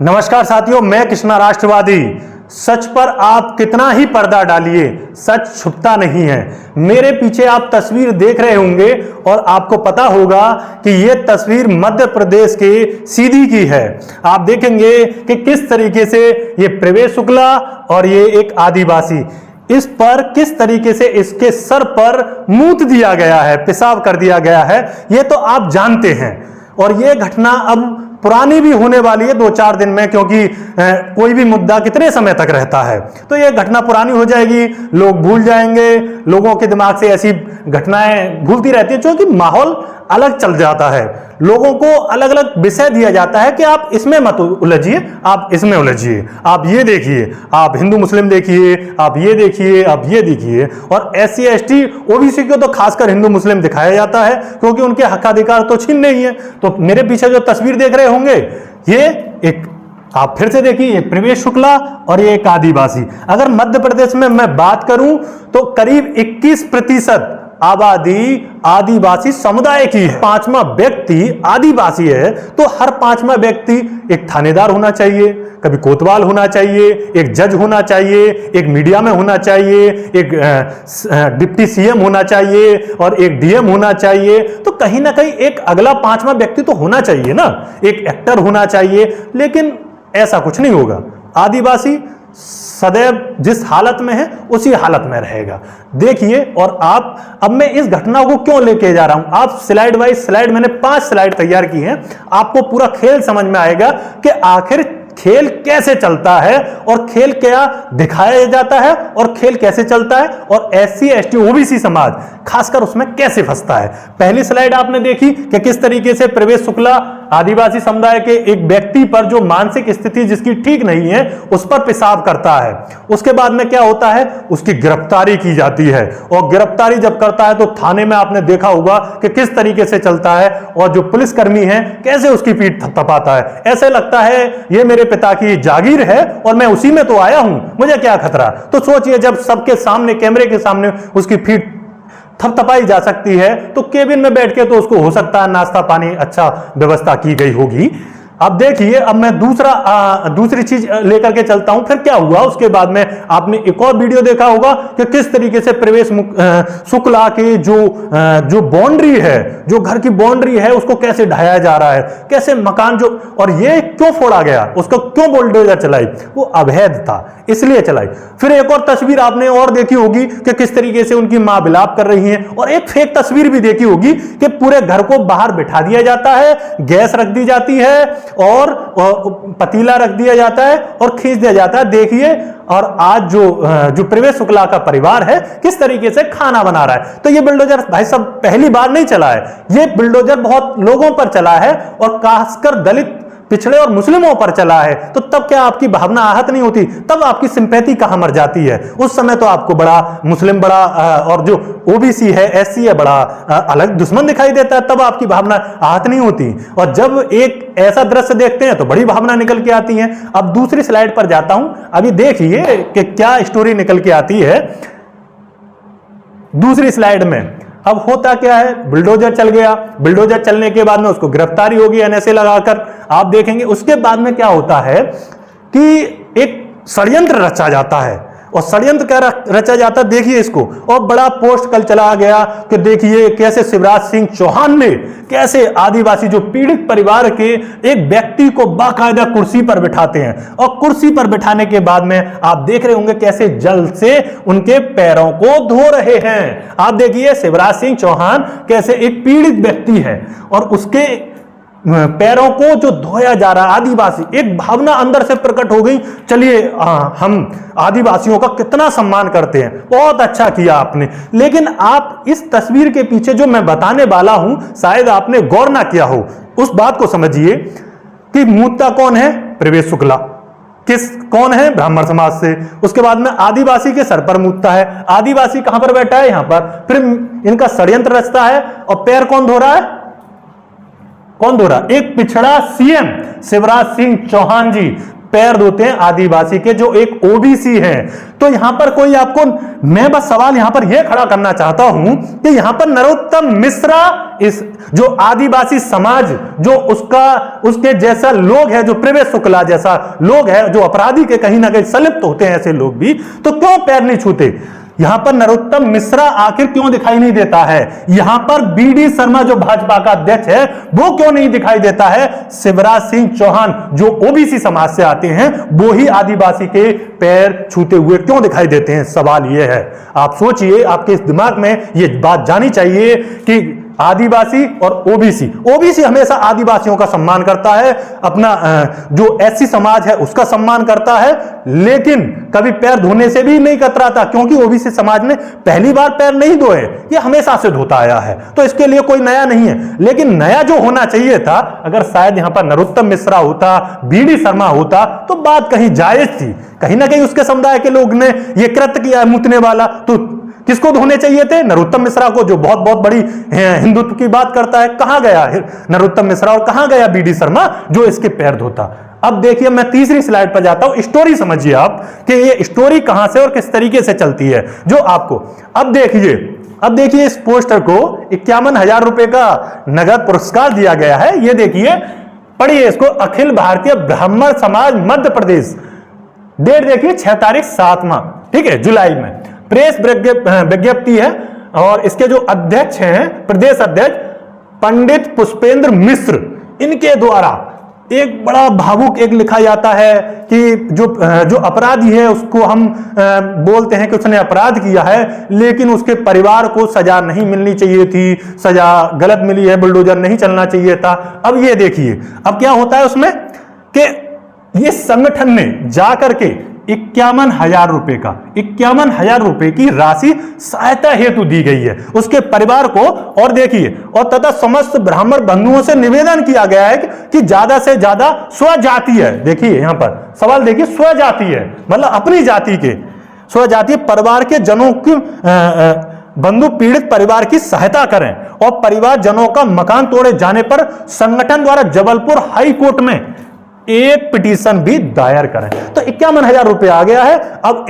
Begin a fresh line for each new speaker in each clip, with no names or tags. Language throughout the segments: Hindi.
नमस्कार साथियों, मैं कृष्णा राष्ट्रवादी। सच पर आप कितना ही पर्दा डालिए, सच छुपता नहीं है। मेरे पीछे आप तस्वीर देख रहे होंगे और आपको पता होगा कि यह तस्वीर मध्य प्रदेश के सीधी की है। आप देखेंगे कि किस तरीके से ये प्रवेश शुक्ला और ये एक आदिवासी, इस पर किस तरीके से इसके सर पर मूत दिया गया है, पेशाब कर दिया गया है, ये तो आप जानते हैं। और ये घटना अब पुरानी भी होने वाली है 2-4 दिन में, क्योंकि कोई भी मुद्दा कितने समय तक रहता है, तो ये घटना पुरानी हो जाएगी, लोग भूल जाएंगे। लोगों के दिमाग से ऐसी घटनाएं घूमती रहती है क्योंकि माहौल अलग चल जाता है। लोगों को अलग अलग विषय दिया जाता है कि आप इसमें मत उलझिए, आप इसमें उलझिए, आप ये देखिए, आप हिंदू मुस्लिम देखिए, आप ये देखिए, आप ये देखिए। और SC ST OBC को तो खासकर हिंदू मुस्लिम दिखाया जाता है क्योंकि उनके हक अधिकार तो छीन नहीं है। तो मेरे पीछे जो तस्वीर देख रहे होंगे, ये एक, आप फिर से देखिए, ये प्रवेश शुक्ला और ये एक आदिवासी। अगर मध्य प्रदेश में मैं बात करूं तो करीब 21% आबादी आदिवासी समुदाय की है। 5वां व्यक्ति आदिवासी है, तो हर 5वां व्यक्ति एक थानेदार होना चाहिए, कभी कोतवाल होना चाहिए, एक जज होना चाहिए, एक मीडिया में होना चाहिए, एक डिप्टी CM होना चाहिए और एक DM होना चाहिए। तो कहीं ना कहीं एक अगला 5वां व्यक्ति तो होना चाहिए ना, एक एक्टर होना चाहिए। लेकिन ऐसा कुछ नहीं होगा। आदिवासी सदैव जिस हालत में है उसी हालत में रहेगा। देखिए, और आप, अब मैं इस घटना को क्यों लेके जा रहा हूं, आप स्लाइड बाय स्लाइड, मैंने 5 स्लाइड तैयार की हैं, आपको पूरा खेल समझ में आएगा कि आखिर खेल कैसे चलता है और खेल क्या दिखाया जाता है और खेल कैसे चलता है और SC ST OBC समाज खासकर उसमें कैसे फंसता है। पहली स्लाइड आपने देखी कि किस तरीके से प्रवेश शुक्ला आदिवासी समुदाय के एक व्यक्ति पर, जो मानसिक स्थिति जिसकी ठीक नहीं है, उस पर पेशाब करता है। उसके बाद में क्या होता है, उसकी गिरफ्तारी की जाती है। और गिरफ्तारी जब करता है तो थाने में आपने देखा होगा कि किस तरीके से चलता है और जो पुलिसकर्मी है कैसे उसकी पीठ थपथपाता है। ऐसे लगता है ये मेरे पिता की जागीर है और मैं उसी में तो आया हूं, मुझे क्या खतरा। तो सोचिए, जब सबके सामने, कैमरे के सामने उसकी पीठ थपथपाई जा सकती है, तो केबिन में बैठ के तो उसको हो सकता है नाश्ता पानी अच्छा व्यवस्था की गई होगी। अब देखिए, अब मैं दूसरी चीज लेकर के चलता हूं। फिर क्या हुआ उसके बाद में, आपने एक और वीडियो देखा होगा कि किस तरीके से प्रवेश शुक्ला के जो बाउंड्री है, जो घर की बाउंड्री है, उसको कैसे ढाया जा रहा है, कैसे मकान जो, और ये क्यों फोड़ा गया, उसको क्यों बुलडोजर चलाई, वो अवैध था इसलिए चलाई। फिर एक और तस्वीर आपने और देखी होगी कि किस तरीके से उनकी मां विलाप कर रही है। और एक फेक तस्वीर भी देखी होगी कि पूरे घर को बाहर बिठा दिया जाता है, गैस रख दी जाती है और पतीला रख दिया जाता है और खींच दिया जाता है। देखिए, और आज जो प्रवेश शुक्ला का परिवार है किस तरीके से खाना बना रहा है। तो ये बुलडोजर भाई साहब पहली बार नहीं चला है, ये बुलडोजर बहुत लोगों पर चला है और खासकर दलित, पिछड़े और मुस्लिमों पर चला है। तो तब क्या आपकी भावना आहत नहीं होती, तब आपकी सिंपैथी कहां मर जाती है। उस समय तो आपको बड़ा मुस्लिम, बड़ा और जो OBC है, SC है, बड़ा अलग दुश्मन दिखाई देता है, तब आपकी भावना आहत नहीं होती। और जब एक ऐसा दृश्य देखते हैं तो बड़ी भावना निकल के आती है। अब दूसरी स्लाइड पर जाता हूं, अभी देखिए कि क्या स्टोरी निकल के आती है दूसरी स्लाइड में। अब होता क्या है, बुलडोजर चल गया, बुलडोजर चलने के बाद में उसको गिरफ्तारी होगी NSA लगाकर, आप देखेंगे। उसके बाद में क्या होता है कि एक षड्यंत्र रचा जाता है, और षड्यंत्र क्या रचा जाता है, देखिए इसको। और बड़ा पोस्ट कल चला गया कि देखिए कैसे शिवराज सिंह चौहान ने, कैसे आदिवासी जो पीड़ित परिवार के एक व्यक्ति को बाकायदा कुर्सी पर बिठाते हैं, और कुर्सी पर बिठाने के बाद में आप देख रहे होंगे कैसे जल से उनके पैरों को धो रहे हैं। आप देखिए शिवराज सिंह चौहान कैसे एक पीड़ित व्यक्ति है और उसके पैरों को जो धोया जा रहा है। आदिवासी, एक भावना अंदर से प्रकट हो गई, चलिए हम आदिवासियों का कितना सम्मान करते हैं, बहुत अच्छा किया आपने। लेकिन आप इस तस्वीर के पीछे जो मैं बताने वाला हूं, शायद आपने गौर ना किया हो, उस बात को समझिए कि मूर्ता कौन है, प्रवेश शुक्ला। कौन है, ब्राह्मण समाज से। उसके बाद में आदिवासी के सर पर मूर्ता है, आदिवासी कहां पर बैठा है, यहां पर। फिर इनका षड्यंत्र रचता है, और पैर कौन धो रहा है, कौन धो रहा, एक पिछड़ा CM शिवराज सिंह चौहान जी पैर धोते हैं आदिवासी के जो एक ओबीसी हैं। तो यहां पर कोई आपको, मैं बस सवाल यहां पर यह खड़ा करना चाहता हूं कि यहां पर नरोत्तम मिश्रा, इस जो आदिवासी समाज जो उसके जैसा लोग है, जो प्रवेश शुक्ला जैसा लोग है, जो अपराधी के कहीं ना कहीं संलिप्त होते हैं ऐसे लोग भी, तो क्यों पैर नहीं छूते? यहां पर नरोत्तम मिश्रा आखिर क्यों दिखाई नहीं देता है? यहां पर बीडी शर्मा जो भाजपा का अध्यक्ष है वो क्यों नहीं दिखाई देता है? शिवराज सिंह चौहान जो ओबीसी समाज से आते हैं वो ही आदिवासी के पैर छूते हुए क्यों दिखाई देते हैं? सवाल यह है, आप सोचिए, आपके इस दिमाग में यह बात जानी चाहिए कि आदिवासी और ओबीसी, ओबीसी हमेशा आदिवासियों का सम्मान करता है, अपना जो एससी समाज है उसका सम्मान करता है, लेकिन कभी पैर धोने से भी नहीं कतराता, क्योंकि ओबीसी समाज ने पहली बार पैर नहीं धोए, ये हमेशा से धोता आया है, तो इसके लिए कोई नया नहीं है। लेकिन नया जो होना चाहिए था, अगर शायद यहां पर नरोत्तम मिश्रा होता, बीडी शर्मा होता, तो बात कहीं जायज थी। कहीं ना कहीं उसके समुदाय के लोग ने यह कृत्य किया मुतने वाला, तो किसको धोने चाहिए थे? नरोत्तम मिश्रा को, जो बहुत बहुत बड़ी हिंदुत्व की बात करता है। कहां गया नरोत्तम मिश्रा और कहां गया बीडी शर्मा जो इसके पैर धोता? अब देखिए, मैं तीसरी स्लाइड पर जाता हूं, स्टोरी समझिए आप कि ये स्टोरी कहां से और किस तरीके से चलती है जो आपको। अब देखिए इस पोस्टर को 51,000 रुपए का नगद पुरस्कार दिया गया है। ये देखिए, पढ़िए इसको। अखिल भारतीय ब्राह्मण समाज मध्य प्रदेश, डेट देखिए 6 तारीख 7 माह, ठीक है, जुलाई में प्रेस विज्ञप्ति है। और इसके जो अध्यक्ष हैं, प्रदेश अध्यक्ष पंडित पुष्पेंद्र मिश्र, इनके द्वारा एक बड़ा भावुक एक लिखा जाता है कि जो अपराधी है उसको हम बोलते हैं कि उसने अपराध किया है, लेकिन उसके परिवार को सजा नहीं मिलनी चाहिए थी, सजा गलत मिली है, बुलडोजर नहीं चलना चाहिए था। अब ये देखिए, अब क्या होता है उसमें कि ये संगठन ने जाकर के 51,000 रुपए का 51,000 रुपए की राशि सहायता हेतु दी गई है उसके परिवार को। और देखिए, और तथा समस्त ब्राह्मण बंधुओं से निवेदन किया गया है कि ज्यादा से ज्यादा स्वजातीय, देखिए यहां पर सवाल देखिए, स्वजातीय मतलब अपनी जाति के स्वजातीय परिवार के जनों की बंधु पीड़ित परिवार की सहायता करें, और परिवार जनों का मकान तोड़े जाने पर संगठन द्वारा जबलपुर हाई कोर्ट में एक पिटीशन भी दायर करें। तो 51,000 रुपए आ गया है। अब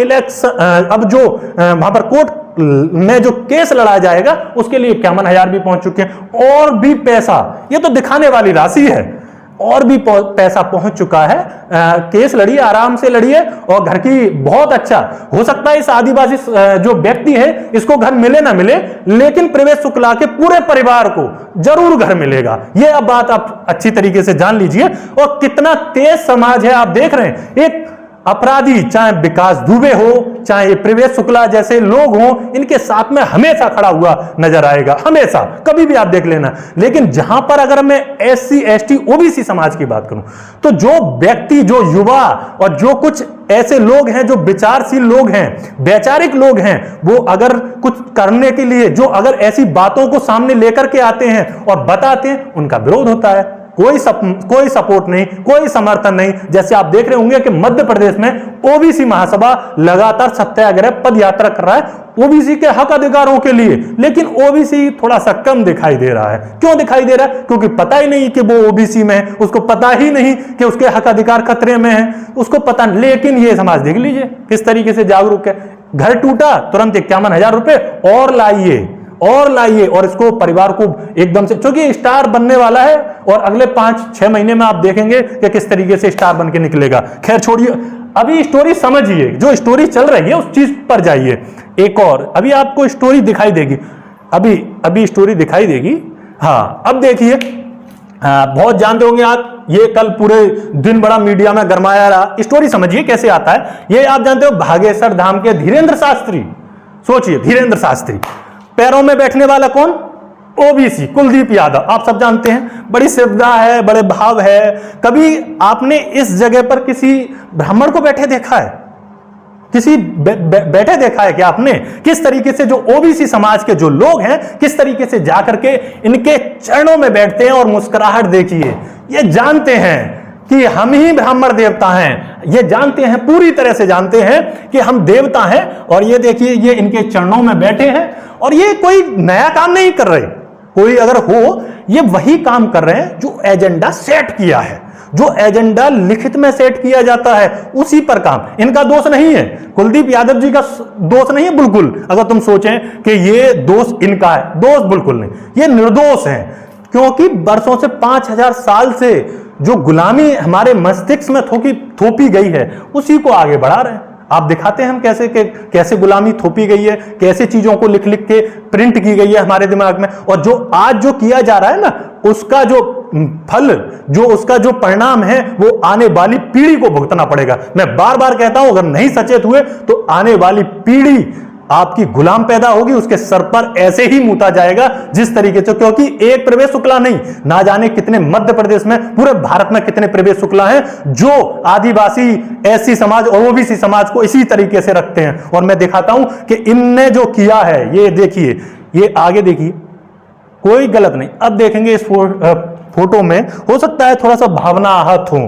अब जो वहां पर कोर्ट में जो केस लड़ा जाएगा उसके लिए 51,000 भी पहुंच चुके हैं। और भी पैसा, ये तो दिखाने वाली राशि है, और भी पैसा पहुंच चुका है। केस लड़िए, आराम से लड़िए, और घर की बहुत अच्छा हो सकता है इस आदिवासी जो व्यक्ति है इसको घर मिले ना मिले, लेकिन प्रवेश शुक्ला के पूरे परिवार को जरूर घर मिलेगा। ये अब बात आप अच्छी तरीके से जान लीजिए। और कितना तेज समाज है, आप देख रहे हैं। एक अपराधी, चाहे विकास दुबे हो, चाहे प्रवेश शुक्ला जैसे लोग हों, इनके साथ में हमेशा खड़ा हुआ नजर आएगा, हमेशा, कभी भी आप देख लेना। लेकिन जहां पर अगर मैं एससी एसटी ओबीसी समाज की बात करूं, तो जो व्यक्ति, जो युवा और जो कुछ ऐसे लोग हैं जो विचारशील लोग हैं, वैचारिक लोग हैं, वो अगर कुछ करने के लिए जो अगर ऐसी बातों को सामने लेकर के आते हैं और बताते हैं, उनका विरोध होता है। कोई सपोर्ट नहीं, कोई समर्थन नहीं। जैसे आप देख रहे होंगे कि मध्य प्रदेश में ओबीसी महासभा लगातार सत्याग्रह पद यात्रा कर रहा है ओबीसी के हक अधिकारों के लिए, लेकिन ओबीसी थोड़ा सा कम दिखाई दे रहा है। क्यों दिखाई दे रहा है? क्योंकि पता ही नहीं कि वो ओबीसी में है, उसको पता ही नहीं कि उसके हक अधिकार खतरे में है, उसको पता। लेकिन ये समाज देख लीजिए किस तरीके से जागरूक है। घर टूटा, तुरंत 51,000 रुपए और लाइए, और इसको परिवार को एकदम से, क्योंकि स्टार बनने वाला है, और अगले 5-6 महीने में आप देखेंगे कि किस तरीके से स्टार बन के निकलेगा। खैर छोड़िए, अभी स्टोरी समझिए, जो स्टोरी चल रही है उस चीज पर जाइए। एक और अभी आपको स्टोरी दिखाई देगी, अभी स्टोरी दिखाई देगी। हाँ, अब देखिए, बहुत जानते होंगे आप, ये कल पूरे दिन बड़ा मीडिया में गरमाया रहा। स्टोरी समझिए कैसे आता है। ये आप जानते हो, भागेश्वर धाम के धीरेन्द्र शास्त्री, सोचिए, धीरेन्द्र शास्त्री, पैरों में बैठने वाला कौन? ओबीसी, कुलदीप यादव, आप सब जानते हैं। बड़ी श्रद्धा है, बड़े भाव है। कभी आपने इस जगह पर किसी ब्राह्मण को बैठे देखा है? किसी बैठे देखा है क्या आपने? किस तरीके से जो ओबीसी समाज के जो लोग हैं, किस तरीके से जाकर के इनके चरणों में बैठते हैं, और मुस्कुराहट देखिए। ये जानते हैं कि हम ही ब्राह्मण देवता हैं, ये जानते हैं, पूरी तरह से जानते हैं कि हम देवता हैं। और ये देखिए, ये इनके चरणों में बैठे हैं, और ये कोई नया काम नहीं कर रहे। कोई अगर हो, ये वही काम कर रहे हैं जो एजेंडा सेट किया है। जो एजेंडा लिखित में सेट किया जाता है उसी पर काम। इनका दोष नहीं है, कुलदीप यादव जी का दोष नहीं है बिल्कुल। अगर तुम सोचें कि ये दोष इनका है, दोष बिल्कुल नहीं, ये निर्दोष है, क्योंकि वर्षों से 5000 साल से जो गुलामी हमारे मस्तिष्क में थोपी गई है उसी को आगे बढ़ा रहे हैं। आप दिखाते हैं हम कैसे गुलामी थोपी गई है, कैसे चीजों को लिख लिख के प्रिंट की गई है हमारे दिमाग में, और जो आज जो किया जा रहा है ना, उसका जो फल, जो उसका जो परिणाम है, वो आने वाली पीढ़ी को भुगतना पड़ेगा। मैं बार बार कहता हूं, अगर नहीं सचेत हुए तो आने वाली पीढ़ी आपकी गुलाम पैदा होगी, उसके सर पर ऐसे ही मूता जाएगा जिस तरीके से, क्योंकि एक प्रवेश शुक्ला नहीं, ना जाने कितने मध्य प्रदेश में, पूरे भारत में कितने प्रवेश शुक्ला हैं जो आदिवासी, एससी समाज और ओबीसी समाज को इसी तरीके से रखते हैं। और मैं दिखाता हूं कि इनने जो किया है, ये देखिए, ये आगे देखिए, कोई गलत नहीं। अब देखेंगे इस फोटो में, हो सकता है थोड़ा सा भावना आहत हो,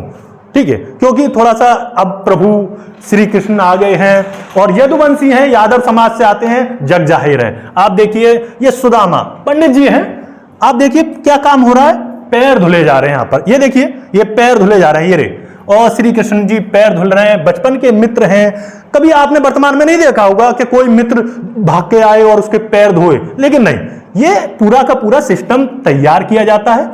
ठीक है, क्योंकि थोड़ा सा अब प्रभु श्री कृष्ण आ गए हैं और यदुवंशी हैं, यादव समाज से आते हैं, जग जाहिर है। आप देखिए, ये सुदामा पंडित जी हैं, आप देखिए क्या काम हो रहा है, पैर धुले जा रहे हैं यहां पर, ये देखिए, ये पैर धुले जा रहे हैं, ये रे, और श्री कृष्ण जी पैर धुल रहे हैं, बचपन के मित्र हैं। कभी आपने वर्तमान में नहीं देखा होगा कि कोई मित्र भाग के आए और उसके पैर धोए, लेकिन नहीं, ये पूरा का पूरा सिस्टम तैयार किया जाता है,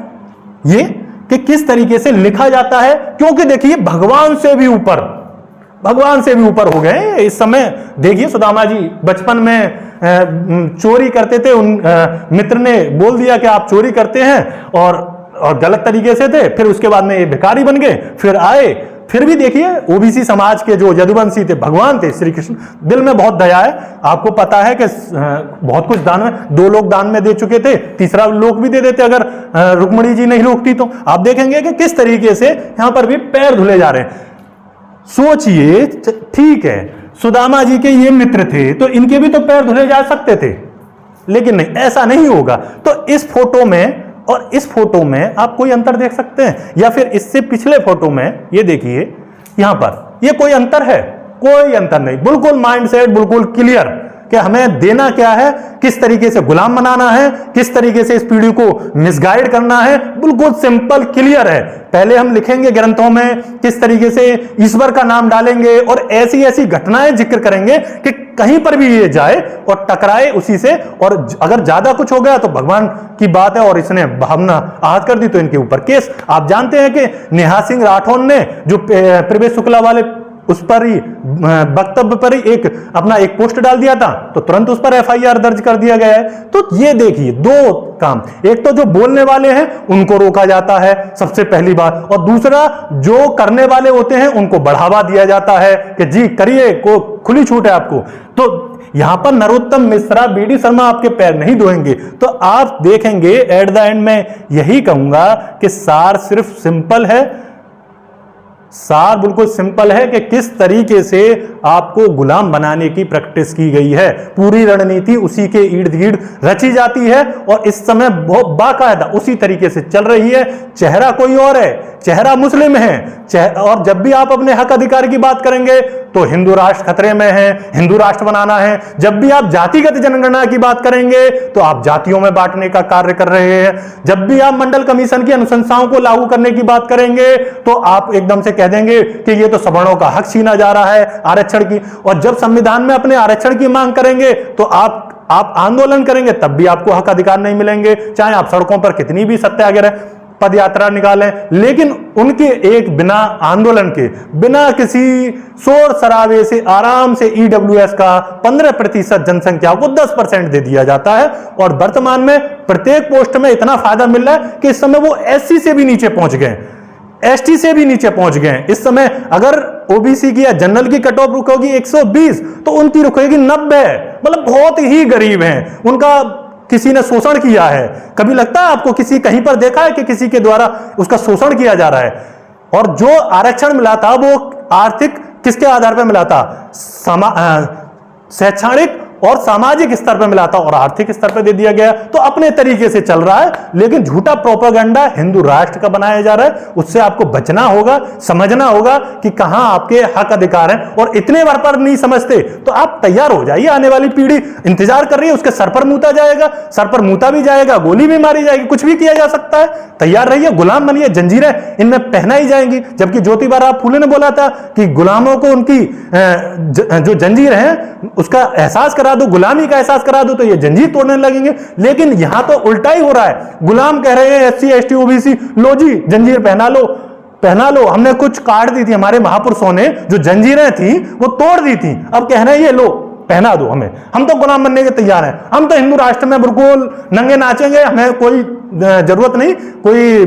ये कि किस तरीके से लिखा जाता है, क्योंकि देखिए भगवान से भी ऊपर हो गए इस समय। देखिए सुदामा जी बचपन में चोरी करते थे, उन मित्र ने बोल दिया कि आप चोरी करते हैं, और गलत तरीके से थे, फिर उसके बाद में ये भिखारी बन गए, फिर आए, फिर भी देखिए ओबीसी समाज के जो यदुवंशी थे, भगवान थे श्री कृष्ण, दिल में बहुत दया है। आपको पता है कि बहुत कुछ दान में, 2 लोग दान में दे चुके थे, तीसरा लोग भी दे देते अगर रुक्मणी जी नहीं रोकती तो। आप देखेंगे कि किस तरीके से यहां पर भी पैर धुले जा रहे हैं। सोचिए, ठीक है, सुदामा जी के ये मित्र थे तो इनके भी तो पैर धुले जा सकते थे, लेकिन नहीं, ऐसा नहीं होगा। तो इस फोटो में और इस फोटो में आप कोई अंतर देख सकते हैं, या फिर इससे पिछले फोटो में ये देखिए, यहां पर ये कोई अंतर है? कोई अंतर नहीं, बिल्कुल माइंडसेट बिल्कुल क्लियर कि हमें देना क्या है, किस तरीके से गुलाम बनाना है, किस तरीके से इस पीढ़ी को मिसगाइड करना है, बिल्कुल सिंपल क्लियर है। पहले हम लिखेंगे ग्रंथों में, किस तरीके से ईश्वर का नाम डालेंगे और ऐसी ऐसी घटनाएं जिक्र करेंगे कि कहीं पर भी ये जाए और टकराए उसी से, और अगर ज्यादा कुछ हो गया तो भगवान की बात है और इसने भावना आहत कर दी तो इनके ऊपर केस। आप जानते हैं कि नेहा सिंह राठौर ने जो प्रवेश शुक्ला वाले उस पर ही वक्तव्य पर ही अपना एक पोस्ट डाल दिया था, तो तुरंत उस पर एफआईआर दर्ज कर दिया गया है। तो ये देखिए 2 काम, एक तो जो बोलने वाले हैं उनको रोका जाता है सबसे पहली बात, और दूसरा जो करने वाले होते हैं उनको बढ़ावा दिया जाता है कि जी करिए, को खुली छूट है आपको। तो यहां पर नरोत्तम मिश्रा, बीडी शर्मा आपके पैर नहीं धोएंगे। तो आप देखेंगे एट द एंड में यही कहूंगा कि सार सिर्फ सिंपल है, सार बिल्कुल सिंपल है कि किस तरीके से आपको गुलाम बनाने की प्रैक्टिस की गई है। पूरी रणनीति उसी के इर्द गिर्द रची जाती है और इस समय बहुत बाकायदा उसी तरीके से चल रही है। चेहरा कोई और है, चेहरा मुस्लिम है, और जब भी आप अपने हक अधिकार की बात करेंगे तो हिंदू राष्ट्र खतरे में है, हिंदू राष्ट्र बनाना है। जब भी आप जातिगत जनगणना की बात करेंगे तो आप जातियों में बांटने का कार्य कर रहे हैं। जब भी आप मंडल कमीशन की अनुशंसाओं को लागू करने की बात करेंगे तो आप एकदम से कह देंगे कि ये तो सवर्णों का हक छीना जा रहा है आरक्षण की। और जब संविधान में अपने आरक्षण की मांग करेंगे तो आप आंदोलन करेंगे, तब भी आपको हक अधिकार नहीं मिलेंगे, चाहे आप सड़कों पर कितनी भी सत्याग्रह पद यात्रा निकालें। लेकिन उनके एक बिना आंदोलन के, बिना किसी शोर शराबे से आराम से ईडब्ल्यूएस का 15% जनसंख्या को 10% दे दिया जाता है। और वर्तमान में प्रत्येक पोस्ट में इतना फायदा मिल रहा है कि इस समय वो एससी से भी नीचे पहुंच गए, एसटी से भी नीचे पहुंच गए। इस समय अगर ओबीसी की या जनरल की कट ऑफ रुकेगी 120 तो उनकी रुकेगी 90। मतलब बहुत ही गरीब हैं, उनका किसी ने शोषण किया है। कभी लगता है आपको किसी कहीं पर देखा है कि किसी के द्वारा उसका शोषण किया जा रहा है? और जो आरक्षण मिला था वो आर्थिक किसके आधार पर मिला था? शैक्षणिक और सामाजिक स्तर पर मिला था और आर्थिक स्तर पर दे दिया गया। तो अपने तरीके से चल रहा है, लेकिन झूठा प्रोपेगेंडा हिंदू राष्ट्र का बनाया जा रहा है। उससे आपको बचना होगा, समझना होगा कि कहां आपके हक अधिकार हैं। और इतने बार पर नहीं समझते तो आप तैयार हो जाइए, आने वाली पीढ़ी इंतजार कर रही है, उसके सर पर मूता जाएगा, सर पर मूता भी जाएगा, गोली भी मारी जाएगी, कुछ भी किया जा सकता है। तैयार रहिए, गुलाम बनिए, जंजीरें इनमें पहनाई जाएंगी। जबकि ज्योतिबा फुले ने बोला था कि गुलामों को उनकी जो जंजीर है उसका एहसास करा दो, गुलामी का एहसास करा दो, तो ये जंजीर तोड़ने लगेंगे। लेकिन यहां तो उल्टा ही हो रहा है। गुलाम कह रहे हैं SC ST OBC, लो जी जंजीर पहना लो, पहना लो। हमने कुछ काट दी थी, हमारे महापुरुषों ने जो जंजीरें थी वो तोड़ दी थी, अब कह रहे हैं ये लो पहना दो हमें, हम तो गुलाम बनने के तैयार हैं, हम तो हिंदू राष्ट्र में बिल्कुल नंगे नाचेंगे, हमें कोई जरूरत नहीं, कोई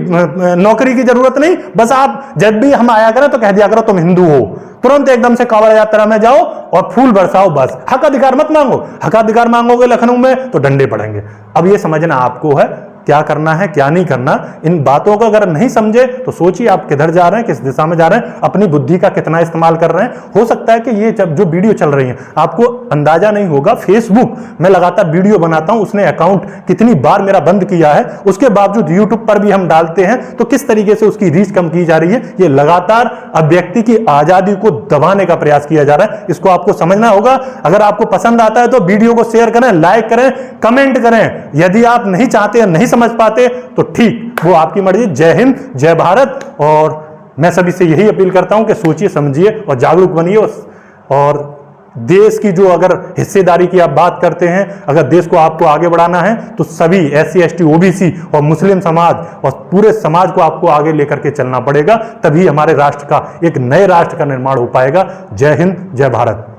नौकरी की जरूरत नहीं, बस आप जब भी हम आया करें तो कह दिया करो तुम हिंदू हो, तुरंत एकदम से कांवड़ यात्रा में जाओ और फूल बरसाओ, बस हक अधिकार मत मांगो। हक अधिकार मांगोगे लखनऊ में तो डंडे पड़ेंगे। अब ये समझना आपको है क्या करना है क्या नहीं करना। इन बातों को अगर नहीं समझे तो सोचिए आप किधर जा रहे हैं, किस दिशा में जा रहे हैं, अपनी बुद्धि का कितना इस्तेमाल कर रहे हैं। हो सकता है कि ये जब जो वीडियो चल रही है आपको अंदाजा नहीं होगा, फेसबुक में लगातार वीडियो बनाता हूं, उसने अकाउंट कितनी बार मेरा बंद किया है, उसके बावजूद यूट्यूब पर भी हम डालते हैं तो किस तरीके से उसकी रीच कम की जा रही है। ये लगातार अब व्यक्ति की आजादी को दबाने का प्रयास किया जा रहा है, इसको आपको समझना होगा। अगर आपको पसंद आता है तो वीडियो को शेयर करें, लाइक करें, कमेंट करें। यदि आप नहीं चाहते, नहीं समझ पाते तो ठीक, वो आपकी मर्जी। जय हिंद, जय भारत। और मैं सभी से यही अपील करता हूं कि सोचिए, समझिए और जागरूक बनिए। और देश की जो अगर हिस्सेदारी की आप बात करते हैं, अगर देश को आपको आगे बढ़ाना है तो सभी SC ST OBC और मुस्लिम समाज और पूरे समाज को आपको आगे लेकर के चलना पड़ेगा, तभी हमारे राष्ट्र का, एक नए राष्ट्र का निर्माण हो पाएगा। जय हिंद, जय भारत।